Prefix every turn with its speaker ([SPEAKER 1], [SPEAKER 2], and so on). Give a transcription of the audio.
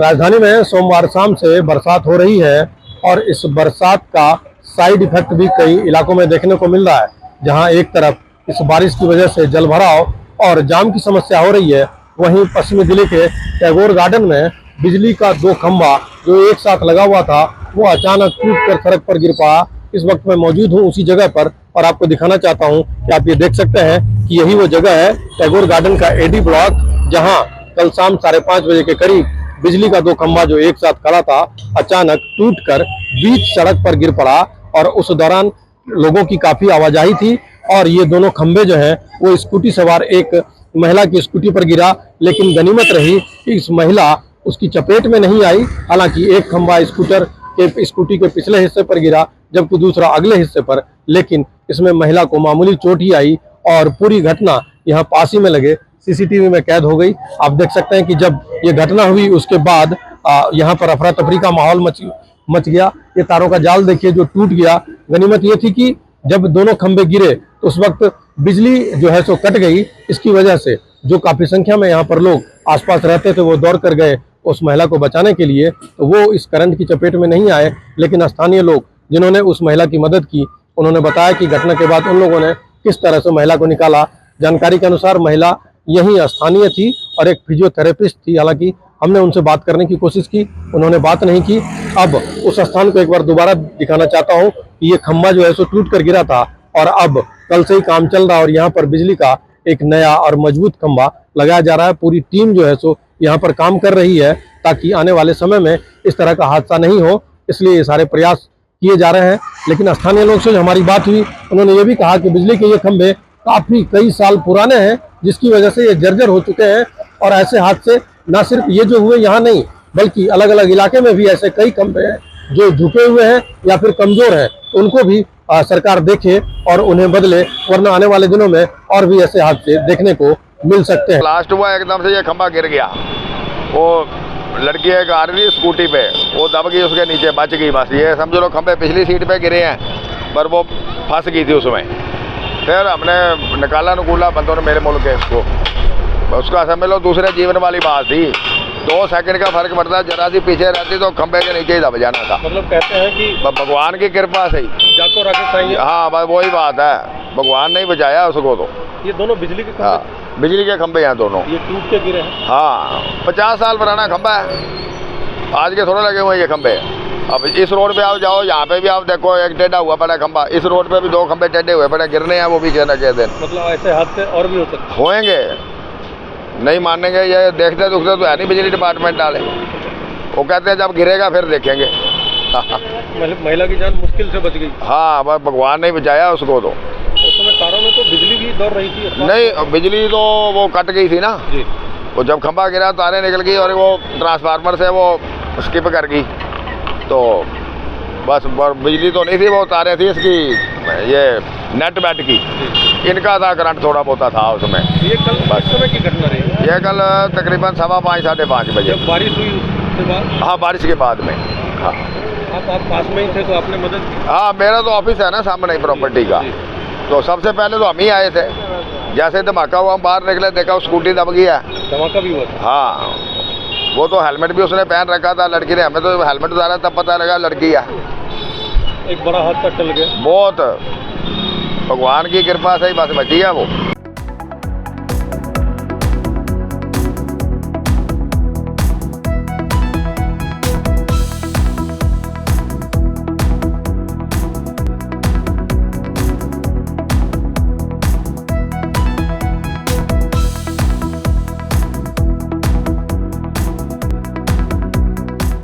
[SPEAKER 1] राजधानी में सोमवार शाम से बरसात हो रही है और इस बरसात का साइड इफेक्ट भी कई इलाकों में देखने को मिल रहा है। जहां एक तरफ इस बारिश की वजह से जल भराव और जाम की समस्या हो रही है, वहीं पश्चिमी दिल्ली के टैगोर गार्डन में बिजली का 2 खंभा जो एक साथ लगा हुआ था वो अचानक टूटकर सड़क पर गिर पड़ा। इस वक्त मैं मौजूद हूं उसी जगह पर और आपको दिखाना चाहता हूं कि आप ये देख सकते हैं कि यही वो जगह है टैगोर गार्डन का एडी ब्लॉक, जहां कल शाम 5:30 बजे के करीब बिजली का 2 खंभा जो एक साथ खड़ा था अचानक टूटकर बीच सड़क पर गिर पड़ा और उस दौरान लोगों की काफी आवाजाही थी और ये दोनों खंभे जो हैं वो स्कूटी सवार एक महिला की स्कूटी पर गिरा, लेकिन गनीमत रही कि इस महिला उसकी चपेट में नहीं आई। हालांकि एक खंभा स्कूटी के पिछले हिस्से पर गिरा जबकि दूसरा अगले हिस्से पर, लेकिन इसमें महिला को मामूली चोट ही आई और पूरी घटना यहाँ पास ही में लगे सीसीटीवी में कैद हो गई। आप देख सकते हैं कि जब ये घटना हुई उसके बाद यहाँ पर अफरा तफरी का माहौल मच गया। ये तारों का जाल देखिए जो टूट गया। गनीमत ये थी कि जब दोनों खंभे गिरे तो उस वक्त बिजली जो है सो कट गई। इसकी वजह से जो काफी संख्या में यहाँ पर लोग आसपास रहते थे वो दौड़ कर गए उस महिला को बचाने के लिए, तो वो इस करंट की चपेट में नहीं आए। लेकिन स्थानीय लोग जिन्होंने उस महिला की मदद की उन्होंने बताया कि घटना के बाद उन लोगों ने किस तरह से महिला को निकाला। जानकारी के अनुसार महिला यही स्थानीय थी और एक फिजियोथेरेपिस्ट थी। हालांकि हमने उनसे बात करने की कोशिश की, उन्होंने बात नहीं की। अब उस स्थान को एक बार दोबारा दिखाना चाहता हूँ कि ये खंभा जो है सो टूट कर गिरा था और अब कल से ही काम चल रहा है और यहाँ पर बिजली का एक नया और मजबूत खंभा लगाया जा रहा है। पूरी टीम जो है सो यहाँ पर काम कर रही है ताकि आने वाले समय में इस तरह का हादसा नहीं हो, इसलिए ये सारे प्रयास किए जा रहे हैं। लेकिन स्थानीय लोग से जो हमारी बात हुई उन्होंने ये भी कहा कि बिजली के ये खंभे काफी कई साल पुराने हैं जिसकी वजह से ये जर्जर हो चुके हैं और ऐसे हादसे ना सिर्फ ये जो हुए यहाँ नहीं बल्कि अलग अलग इलाके में भी ऐसे कई खंभे हैं जो झुके हुए हैं या फिर कमजोर हैं, उनको भी सरकार देखे और उन्हें बदले, वरना आने वाले दिनों में और भी ऐसे हादसे देखने को मिल सकते हैं।
[SPEAKER 2] लास्ट हुआ एकदम से ये खंभा गिर गया, वो लड़की एक आ रही थी स्कूटी पे, वो दब गई उसके नीचे, बच गई। बस ये समझ लो खंभे पिछली सीट पे गिरे हैं पर वो फंस गई थी उसमें। फिर हमने निकाला नुकूला बंदों ने मेरे मुल्क के उसका समझ लो दूसरे जीवन वाली बात थी। 2 सेकंड का फर्क पड़ता है, जरा सी पीछे रहती तो खंभे के नीचे ही दब जाना था।
[SPEAKER 1] मतलब कहते हैं कि
[SPEAKER 2] भगवान की कृपा से ही
[SPEAKER 1] जाको राकेश आएंगे।
[SPEAKER 2] हाँ बस वही बात है, भगवान नहीं बचाया उसको। तो
[SPEAKER 1] ये दोनों बिजली के खंभे?
[SPEAKER 2] हाँ बिजली के खंभे हैं दोनों।
[SPEAKER 1] ये टूट के गिरे हैं?
[SPEAKER 2] हाँ 50 साल पुराना खंभा है, आज के थोड़े लगे हुए ये खंभे। अब इस रोड पे आप जाओ, यहाँ पे भी आप देखो एक टेढ़ा हुआ पड़ा खंभा, इस रोड पे भी 2 खंभे टेढ़े हुए पड़े, गिरने हैं वो भी कहना कहते हैं।
[SPEAKER 1] मतलब ऐसे हादसे और भी हो सकते
[SPEAKER 2] होंगे, नहीं मानेंगे। ये देखते दुखते तो है नहीं बिजली डिपार्टमेंट वाले, वो कहते हैं जब गिरेगा फिर देखेंगे।
[SPEAKER 1] महिला की जान मुश्किल से बच गई।
[SPEAKER 2] हाँ बस भगवान नहीं बचाया उसको। तो
[SPEAKER 1] उस समय तारों में तो बिजली भी दौड़ रही थी?
[SPEAKER 2] नहीं, बिजली तो वो कट गई थी ना जी। वो जब खंभा गिरा तारें निकल गई और वो ट्रांसफार्मर से वो स्किप कर गई, तो बस बिजली तो नहीं थी, वो तारें थी इसकी ये नेट बैट की, इनका था करंट थोड़ा बहुत था उसमें।
[SPEAKER 1] ये कल किस समय की घटना रही?
[SPEAKER 2] ये कल तकरीबन 5:15 साढ़े 5 बजे।
[SPEAKER 1] जब बारिश हुई उसके बाद?
[SPEAKER 2] हाँ बारिश के बाद में। हाँ
[SPEAKER 1] आप पास में ही थे तो आपने मदद की?
[SPEAKER 2] हाँ मेरा तो ऑफिस है ना सामने प्रॉपर्टी का, तो सबसे पहले तो हम ही आए थे। जैसे धमाका हुआ हम बाहर निकले, देखा स्कूटी दब गई है।
[SPEAKER 1] धमाका भी हुआ था?
[SPEAKER 2] हाँ वो तो हेलमेट भी उसने पहन रखा था लड़की ने, हमें तो हेलमेट उतारा तब पता लगा लड़की है।
[SPEAKER 1] एक बड़ा हादसा टल गया।
[SPEAKER 2] बहुत भगवान की कृपा से ही बस बची है वो।